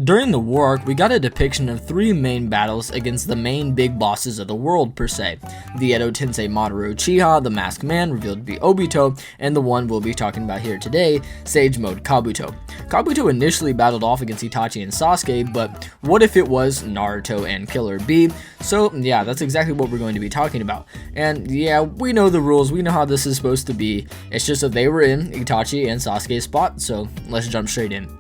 During the war arc, we got a depiction of three main battles against the main big bosses of the world per se. The Edo Tensei Madara Uchiha, the Masked Man, revealed to be Obito, and the one we'll be talking about here today, Sage Mode Kabuto. Kabuto initially battled off against Itachi and Sasuke, but what if it was Naruto and Killer Bee? So yeah, that's exactly what we're going to be talking about. And yeah, we know the rules, we know how this is supposed to be. It's just that they were in Itachi and Sasuke's spot, so let's jump straight in.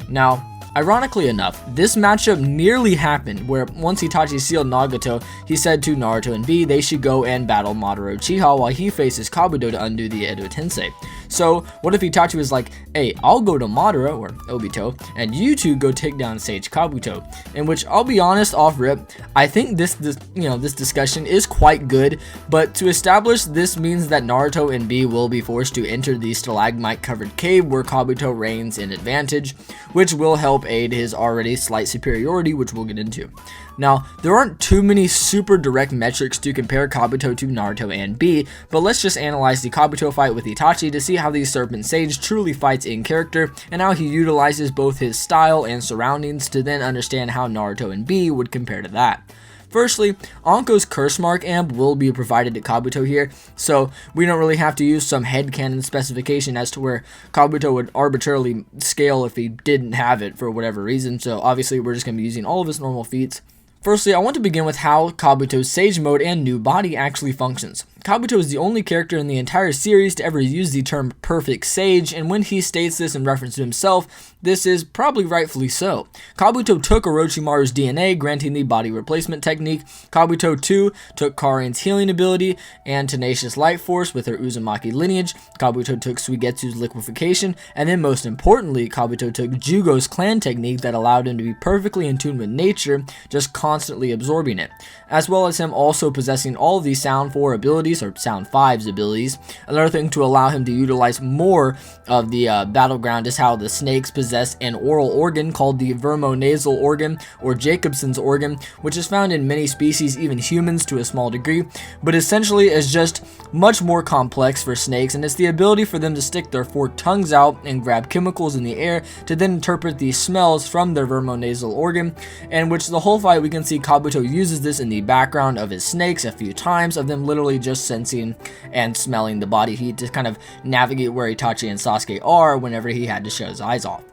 Now, ironically enough, this matchup nearly happened where once Itachi sealed Nagato, he said to Naruto and Bee they should go and battle Madara Uchiha while he faces Kabuto to undo the Edo Tensei. So what if Itachi was like, hey, I'll go to Madara, or Obito, and you two go take down Sage Kabuto? In which, I'll be honest, off rip, I think this discussion is quite good, but to establish this means that Naruto and Bee will be forced to enter the stalagmite covered cave where Kabuto reigns in advantage, which will help aid his already slight superiority, which we'll get into. Now, there aren't too many super direct metrics to compare Kabuto to Naruto and Bee, but let's just analyze the Kabuto fight with Itachi to see how the Serpent Sage truly fights in character, and how he utilizes both his style and surroundings to then understand how Naruto and Bee would compare to that. Firstly, Anko's curse mark amp will be provided to Kabuto here, so we don't really have to use some headcanon specification as to where Kabuto would arbitrarily scale if he didn't have it for whatever reason, so obviously we're just going to be using all of his normal feats. Firstly, I want to begin with how Kabuto's Sage Mode and new body actually functions. Kabuto is the only character in the entire series to ever use the term Perfect Sage, and when he states this in reference to himself, this is probably rightfully so. Kabuto took Orochimaru's DNA, granting the body replacement technique. Kabuto too took Karin's healing ability and Tenacious Light Force with her Uzumaki lineage. Kabuto took Suigetsu's liquefaction, and then most importantly, Kabuto took Jugo's clan technique that allowed him to be perfectly in tune with nature, just constantly absorbing it, as well as him also possessing all of the Sound 4 abilities, or Sound 5's abilities. Another thing to allow him to utilize more of the battleground is how the snakes possess an oral organ called the vermonasal organ, or Jacobson's organ, which is found in many species, even humans to a small degree, but essentially is just much more complex for snakes, and it's the ability for them to stick their forked tongues out and grab chemicals in the air to then interpret the smells from their vermonasal organ, and which the whole fight we can see Kabuto uses this in the background of his snakes a few times, of them literally just sensing and smelling the body heat to kind of navigate where Itachi and Sasuke are whenever he had to shut his eyes off.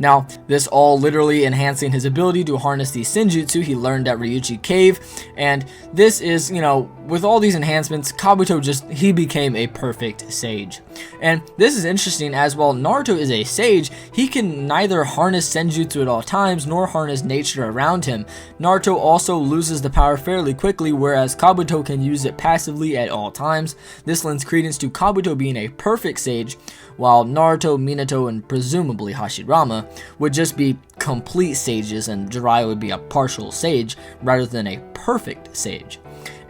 Now, this all literally enhancing his ability to harness the Senjutsu he learned at Ryuchi Cave, and this is, with all these enhancements, Kabuto he became a perfect sage. And this is interesting as while Naruto is a sage, he can neither harness Senjutsu at all times nor harness nature around him. Naruto also loses the power fairly quickly, whereas Kabuto can use it passively at all times. This lends credence to Kabuto being a perfect sage, while Naruto, Minato, and presumably Hashirama would just be complete sages, and Jiraiya would be a partial sage rather than a perfect sage.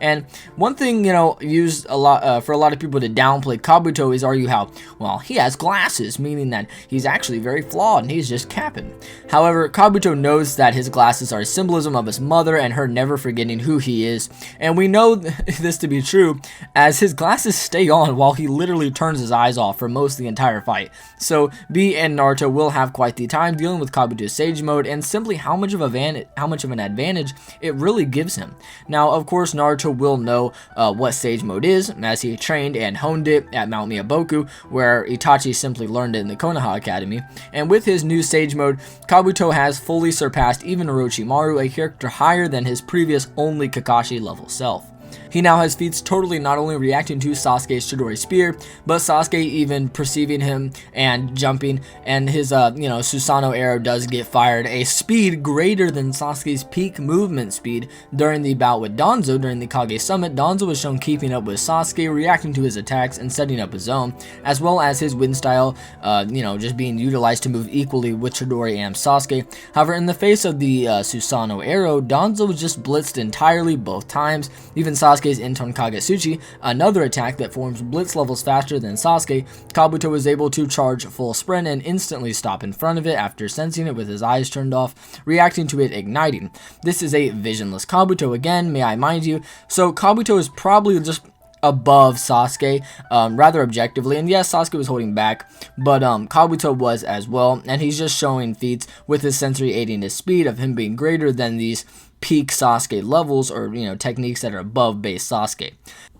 And one thing, used a lot for a lot of people to downplay Kabuto is argue how, well, he has glasses, meaning that he's actually very flawed and he's just capping. However, Kabuto knows that his glasses are a symbolism of his mother and her never forgetting who he is, and we know this to be true as his glasses stay on while he literally turns his eyes off for most of the entire fight. So Bee and Naruto will have quite the time dealing with Kabuto's Sage Mode and simply how much of an advantage it really gives him. Now, of course, Naruto will know what Sage Mode is, as he trained and honed it at Mount Miyaboku, where Itachi simply learned it in the Konoha Academy. And with his new Sage Mode, Kabuto has fully surpassed even Orochimaru, a character higher than his previous only Kakashi level self. He now has feats totally not only reacting to Sasuke's Chidori Spear, but Sasuke even perceiving him and jumping, and his, Susanoo arrow does get fired, a speed greater than Sasuke's peak movement speed. During the bout with Danzo during the Kage Summit, Danzo was shown keeping up with Sasuke, reacting to his attacks and setting up his own, as well as his wind style, just being utilized to move equally with Chidori and Sasuke. However, in the face of the Susanoo arrow, Danzo was just blitzed entirely both times. Even Sasuke's Inton Kagetsuchi, another attack that forms blitz levels faster than Sasuke, Kabuto was able to charge full sprint and instantly stop in front of it after sensing it with his eyes turned off, reacting to it igniting. This is a visionless Kabuto again, may I mind you, so Kabuto is probably just above Sasuke, rather objectively. And yes, Sasuke was holding back, but Kabuto was as well, and he's just showing feats with his sensory aiding his speed of him being greater than these peak Sasuke levels, or techniques that are above base Sasuke.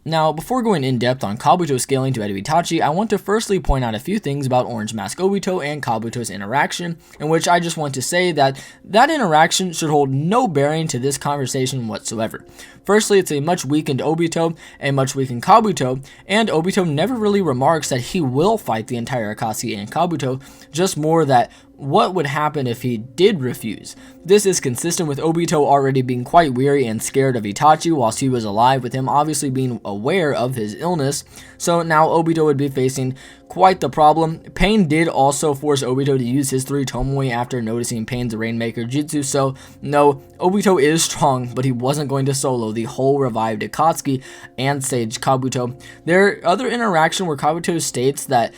Now, before going in depth on Kabuto scaling to Edo Itachi, I want to firstly point out a few things about Orange Mask Obito and Kabuto's interaction, in which I just want to say that interaction should hold no bearing to this conversation whatsoever. Firstly, it's a much weakened Obito, a much weakened Kabuto, and Obito never really remarks that he will fight the entire Akatsuki and Kabuto, just more that what would happen if he did refuse. This is consistent with Obito already being quite weary and scared of Itachi whilst he was alive, with him obviously being aware of his illness, so now Obito would be facing quite the problem. Pain did also force Obito to use his 3 Tomoe after noticing Pain's Rainmaker Jutsu, so no, Obito is strong, but he wasn't going to solo the whole revived Akatsuki and Sage Kabuto. Their other interaction where Kabuto states that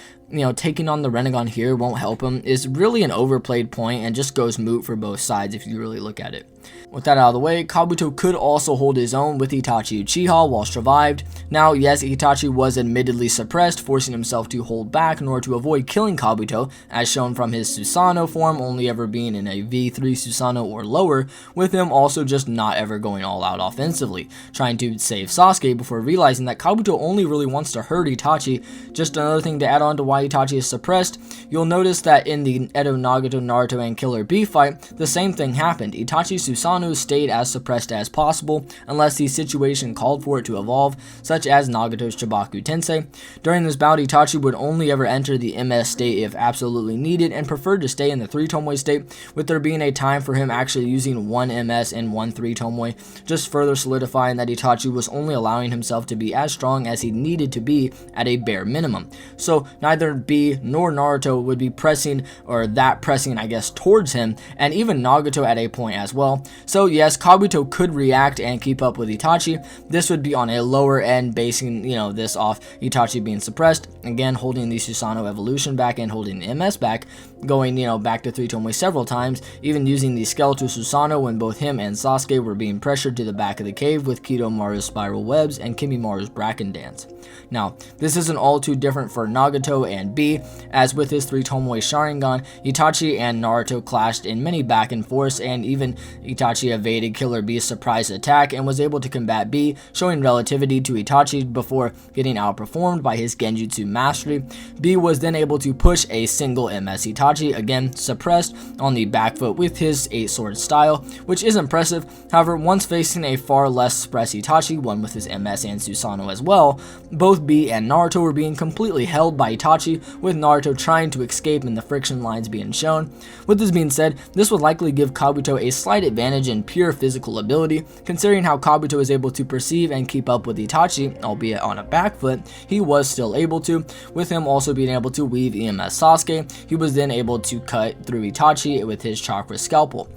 taking on the Rinnegan here won't help him is really an overplayed point and just goes moot for both sides if you really look at it. With that out of the way, Kabuto could also hold his own with Itachi Uchiha whilst revived. Now, yes, Itachi was admittedly suppressed, forcing himself to hold back in order to avoid killing Kabuto, as shown from his Susanoo form only ever being in a V3 Susanoo or lower, with him also just not ever going all out offensively, trying to save Sasuke before realizing that Kabuto only really wants to hurt Itachi. Just another thing to add on to why Itachi is suppressed, you'll notice that in the Edo, Nagato, Naruto, and Killer Bee fight, the same thing happened. Itachi's Susanoo stayed as suppressed as possible, unless the situation called for it to evolve, such as Nagato's Chibaku Tensei. During this bout, Itachi would only ever enter the MS state if absolutely needed, and preferred to stay in the 3 Tomoe state, with there being a time for him actually using 1 MS and 1 3 Tomoe, just further solidifying that Itachi was only allowing himself to be as strong as he needed to be at a bare minimum. So neither Bee nor Naruto would be pressing, or that pressing I guess, towards him, and even Nagato at a point as well. So yes, Kabuto could react and keep up with Itachi. This would be on a lower end, basing this off Itachi being suppressed, again holding the Susanoo evolution back and holding the MS back, going back to 3 Tomoe several times, even using the skeletal Susanoo when both him and Sasuke were being pressured to the back of the cave with Kidomaru's spiral webs and Kimimaru's bracken dance. Now, this isn't all too different for Nagato and Bee, as with his 3 Tomoe Sharingan, Itachi and Naruto clashed in many back and forths, and even Itachi evaded Killer Bee's surprise attack and was able to combat Bee, showing relativity to Itachi before getting outperformed by his Genjutsu mastery. Bee was then able to push a single MS Itachi, again suppressed, on the back foot with his 8-sword style, which is impressive. However, once facing a far less suppressed Itachi, one with his MS and Susanoo as well, both Bee and Naruto were being completely held by Itachi, with Naruto trying to escape and the friction lines being shown. With this being said, this would likely give Kabuto a slight advantage in pure physical ability, considering how Kabuto is able to perceive and keep up with Itachi, albeit on a back foot. He was still able to, with him also being able to weave EMS Sasuke. He was then able to cut through Itachi with his chakra scalpel.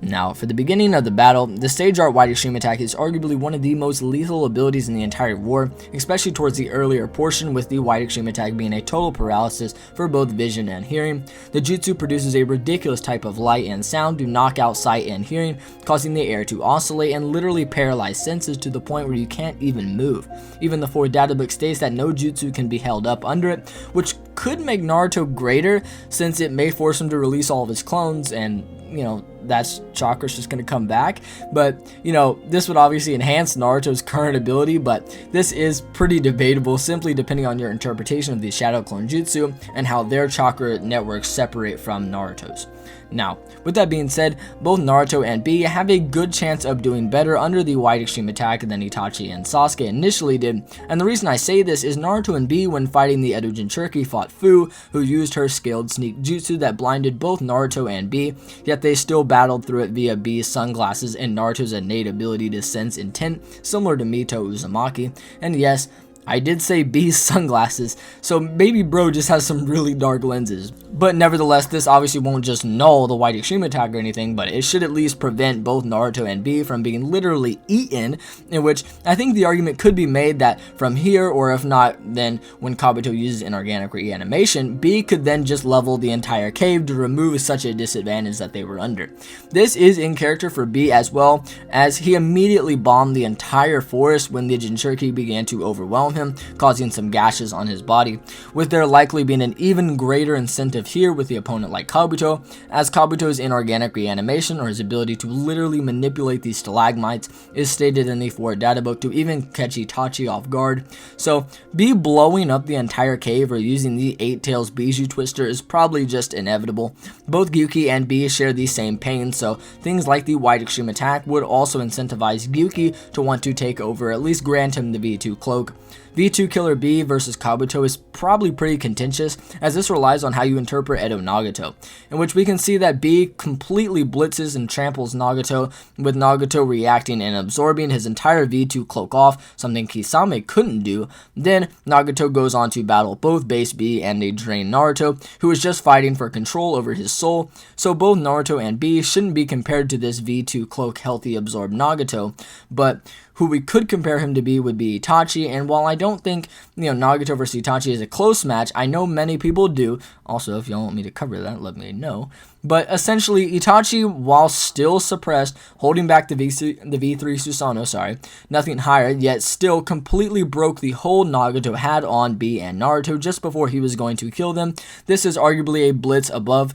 Now, for the beginning of the battle, the Sage Art Wide Extreme Attack is arguably one of the most lethal abilities in the entire war, especially towards the earlier portion, with the Wide Extreme Attack being a total paralysis for both vision and hearing. The jutsu produces a ridiculous type of light and sound to knock out sight and hearing, causing the air to oscillate and literally paralyze senses to the point where you can't even move. Even the 4th databook states that no jutsu can be held up under it, which could make Naruto greater, since it may force him to release all of his clones, and that's chakra's just going to come back. But this would obviously enhance Naruto's current ability, but this is pretty debatable, simply depending on your interpretation of the Shadow Clone Jutsu and how their chakra networks separate from Naruto's. Now, with that being said, both Naruto and Bee have a good chance of doing better under the Wide Extreme Attack than Itachi and Sasuke initially did, and the reason I say this is Naruto and Bee, when fighting the Edo Jinchuriki, fought Fu, who used her scaled sneak jutsu that blinded both Naruto and Bee, yet they still battled through it via Bee's sunglasses and Naruto's innate ability to sense intent, similar to Mito Uzumaki. And yes, I did say Bee's sunglasses, so maybe bro just has some really dark lenses. But nevertheless, this obviously won't just null the Wide Extreme Attack or anything, but it should at least prevent both Naruto and Bee from being literally eaten, in which I think the argument could be made that from here, or if not, then when Kabuto uses inorganic reanimation, Bee could then just level the entire cave to remove such a disadvantage that they were under. This is in character for Bee as well, as he immediately bombed the entire forest when the Jinchuriki began to overwhelm overwhelm him, causing some gashes on his body, with there likely being an even greater incentive here with the opponent like Kabuto, as Kabuto's inorganic reanimation, or his ability to literally manipulate these stalagmites, is stated in the 4 databook to even catch Itachi off guard. So B blowing up the entire cave or using the 8 Tails Bijou Twister is probably just inevitable. Both Gyuki and B share the same pain, so things like the wide extreme attack would also incentivize Gyuki to want to take over, at least grant him the V2 cloak. V2 Killer B versus Kabuto is probably pretty contentious, as this relies on how you interpret Edo Nagato, in which we can see that B completely blitzes and tramples Nagato, with Nagato reacting and absorbing his entire V2 cloak off, something Kisame couldn't do. Then Nagato goes on to battle both base B and a drained Naruto, who is just fighting for control over his soul, so both Naruto and B shouldn't be compared to this V2 cloak healthy absorbed Nagato, but who we could compare him to be would be Itachi, and while I don't think, Nagato versus Itachi is a close match, I know many people do. Also, if y'all want me to cover that, let me know. But essentially, Itachi, while still suppressed, holding back the V3 Susanoo, nothing higher, yet still completely broke the hold Nagato had on B and Naruto just before he was going to kill them. This is arguably a blitz above,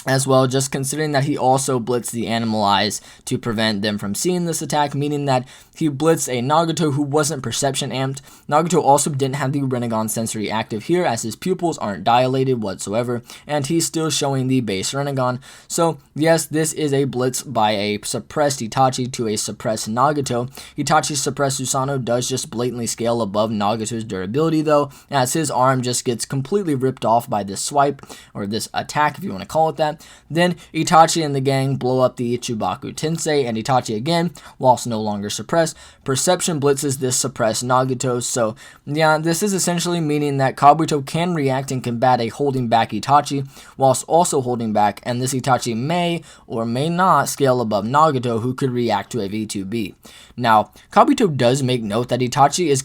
as well, just considering that he also blitzed the animal eyes to prevent them from seeing this attack, meaning that he blitzed a Nagato who wasn't perception amped. Nagato also didn't have the Rinnegan sensory active here, as his pupils aren't dilated whatsoever, and he's still showing the base Rinnegan. So yes, this is a blitz by a suppressed Itachi to a suppressed Nagato. Itachi's suppressed Susanoo does just blatantly scale above Nagato's durability though, as his arm just gets completely ripped off by this swipe, or this attack if you want to call it that. Then Itachi and the gang blow up the Chubaku Tensei, and Itachi again, whilst no longer suppressed, perception blitzes this suppressed Nagato. So yeah, this is essentially meaning that Kabuto can react and combat a holding back Itachi, whilst also holding back, and this Itachi may or may not scale above Nagato, who could react to a V2B. Now, Kabuto does make note that Itachi is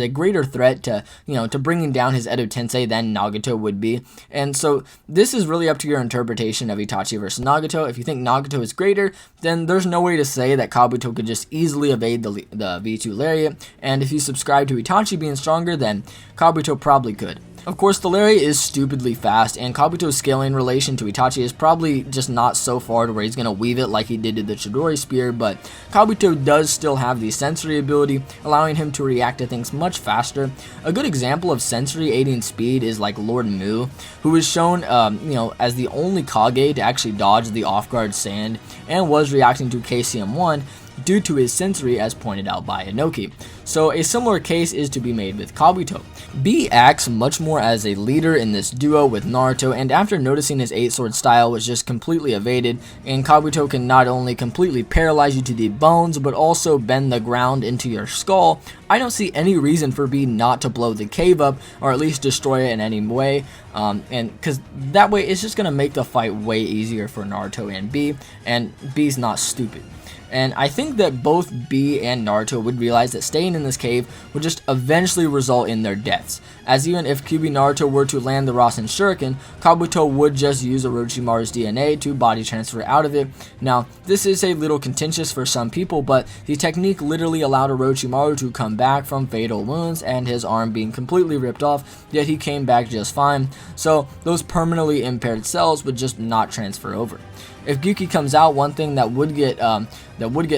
a greater threat to, to bringing down his Edo Tensei than Nagato would be, and so this is really up to your interpretation of Itachi versus Nagato. If you think Nagato is greater, then there's no way to say that Kabuto could just easily evade the V2 Lariat, and if you subscribe to Itachi being stronger, then Kabuto probably could. Of course, the Lariat is stupidly fast, and Kabuto's scaling relation to Itachi is probably just not so far to where he's going to weave it like he did to the Chidori Spear, but Kabuto does still have the sensory ability, allowing him to react to things much faster. A good example of sensory aiding speed is like Lord Mu, who is shown, as the only Kage to actually dodge the off-guard sand, and was reacting to KCM1 due to his sensory, as pointed out by Inoki. So a similar case is to be made with Kabuto. B acts much more as a leader in this duo with Naruto, and after noticing his 8-sword style was just completely evaded, and Kabuto can not only completely paralyze you to the bones, but also bend the ground into your skull, I don't see any reason for B not to blow the cave up, or at least destroy it in any way, and because that way it's just going to make the fight way easier for Naruto and B, and B's not stupid. And I think that both B and Naruto would realize that staying in this cave would just eventually result in their deaths, as even if Kyuubi Naruto were to land the Rasen Shuriken, Kabuto would just use Orochimaru's DNA to body transfer out of it. Now, this is a little contentious for some people, but the technique literally allowed Orochimaru to come back from fatal wounds and his arm being completely ripped off, yet he came back just fine, so those permanently impaired cells would just not transfer over. If Gyuki comes out, one thing that would get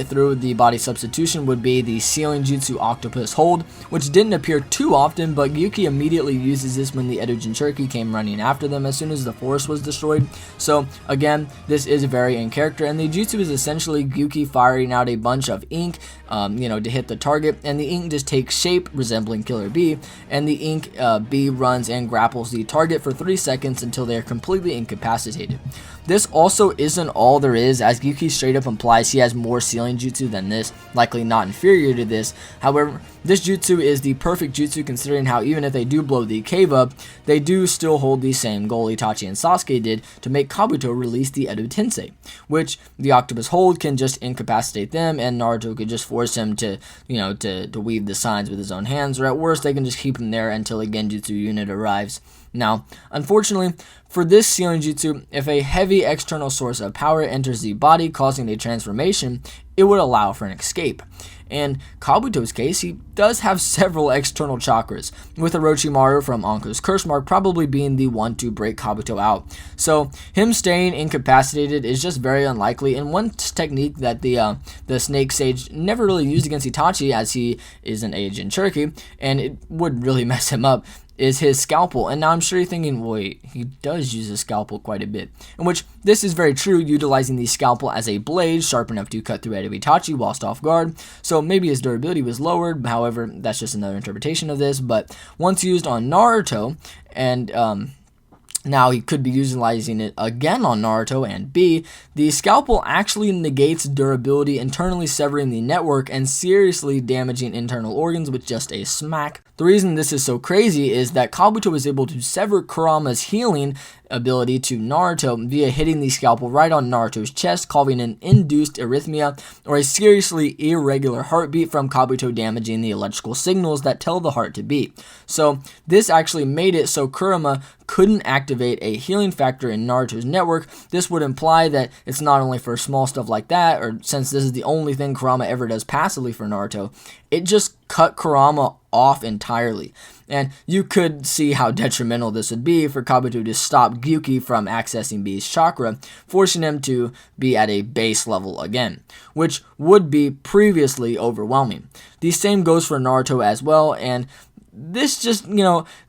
through the body substitution would be the Sealing Jutsu Octopus Hold, which didn't appear too often, but Gyuki immediately uses this when the Edo Jinchuriki came running after them as soon as the forest was destroyed. So again, this is very in character, and the jutsu is essentially Gyuki firing out a bunch of ink, to hit the target, and the ink just takes shape resembling Killer B, and the ink B runs and grapples the target for 3 seconds until they are completely incapacitated. This also isn't all there is, as Gyuki straight up implies he has more sealing jutsu than this, likely not inferior to this. However, this jutsu is the perfect jutsu considering how even if they do blow the cave up, they do still hold the same goal Itachi and Sasuke did to make Kabuto release the Edo Tensei, which the Octopus Hold can just incapacitate them, and Naruto could just force him to weave the signs with his own hands, or at worst they can just keep him there until a Genjutsu unit arrives. Now, unfortunately, for this sealing jutsu, if a heavy external source of power enters the body causing a transformation, it would allow for an escape. In Kabuto's case, he does have several external chakras, with Orochimaru from Anko's curse mark probably being the one to break Kabuto out. So him staying incapacitated is just very unlikely, and one technique that the Snake Sage never really used against Itachi, as he is an agent Cherokee, and it would really mess him up, is his scalpel. And now I'm sure you're thinking, wait, he does use his scalpel quite a bit. In which, this is very true, utilizing the scalpel as a blade sharp enough to cut through head of Itachi whilst off guard. So maybe his durability was lowered, however, that's just another interpretation of this. But once used on Naruto, and now he could be utilizing it again on Naruto, and B, the scalpel actually negates durability, internally severing the network and seriously damaging internal organs with just a smack. The reason this is so crazy is that Kabuto was able to sever Kurama's healing ability to Naruto via hitting the scalpel right on Naruto's chest, causing an induced arrhythmia or a seriously irregular heartbeat from Kabuto, damaging the electrical signals that tell the heart to beat. So this actually made it so Kurama couldn't activate a healing factor in Naruto's network. This would imply that it's not only for small stuff like that, or since this is the only thing Kurama ever does passively for Naruto, it just cut Kurama off entirely. And you could see how detrimental this would be for Kabuto to stop Gyuki from accessing B's chakra, forcing him to be at a base level again, which would be previously overwhelming. The same goes for Naruto as well, and this just,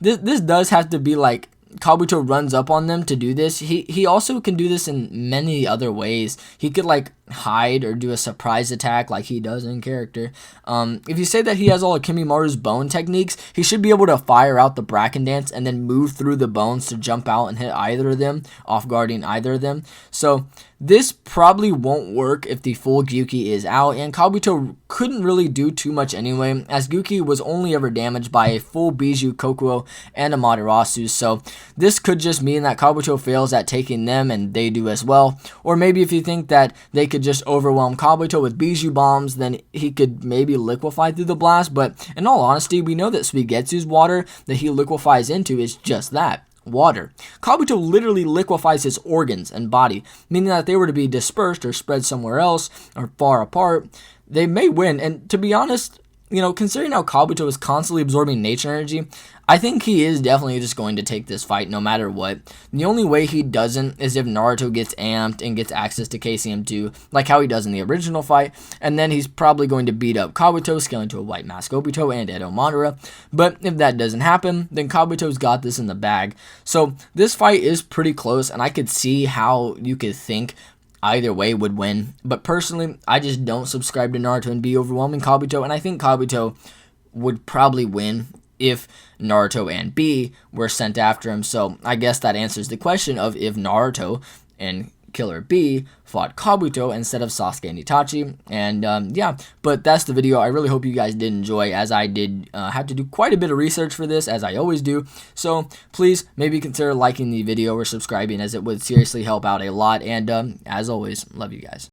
this does have to be like Kabuto runs up on them to do this. He also can do this in many other ways. He could like hide or do a surprise attack like he does in character. If you say that he has all of Kimimura's bone techniques, he should be able to fire out the Bracken Dance and then move through the bones to jump out and hit either of them, off guarding either of them. So this probably won't work if the full Gyuki is out, and Kabuto couldn't really do too much anyway, as Gyuki was only ever damaged by a full Biju Kokuo and Amaterasu. So this could just mean that Kabuto fails at taking them and they do as well. Or maybe if you think that they could just overwhelm Kabuto with Biju bombs, then he could maybe liquefy through the blast. But in all honesty, we know that Suigetsu's water that he liquefies into is just that, water. Kabuto literally liquefies his organs and body, meaning that if they were to be dispersed or spread somewhere else or far apart, they may win. And to be honest, considering how Kabuto is constantly absorbing nature energy, I think he is definitely just going to take this fight no matter what. The only way he doesn't is if Naruto gets amped and gets access to KCM2, like how he does in the original fight, and then he's probably going to beat up Kabuto, scaling to a white mask Obito and Edo Madara. But if that doesn't happen, then Kabuto's got this in the bag. So this fight is pretty close, and I could see how you could think either way would win. But personally, I just don't subscribe to Naruto and be overwhelming Kabuto, and I think Kabuto would probably win if Naruto and B were sent after him. So I guess that answers the question of if Naruto and Killer B fought Kabuto instead of Sasuke and Itachi. And yeah, but that's the video. I really hope you guys did enjoy, as I did have to do quite a bit of research for this, as I always do. So please maybe consider liking the video or subscribing, as it would seriously help out a lot. And as always, love you guys.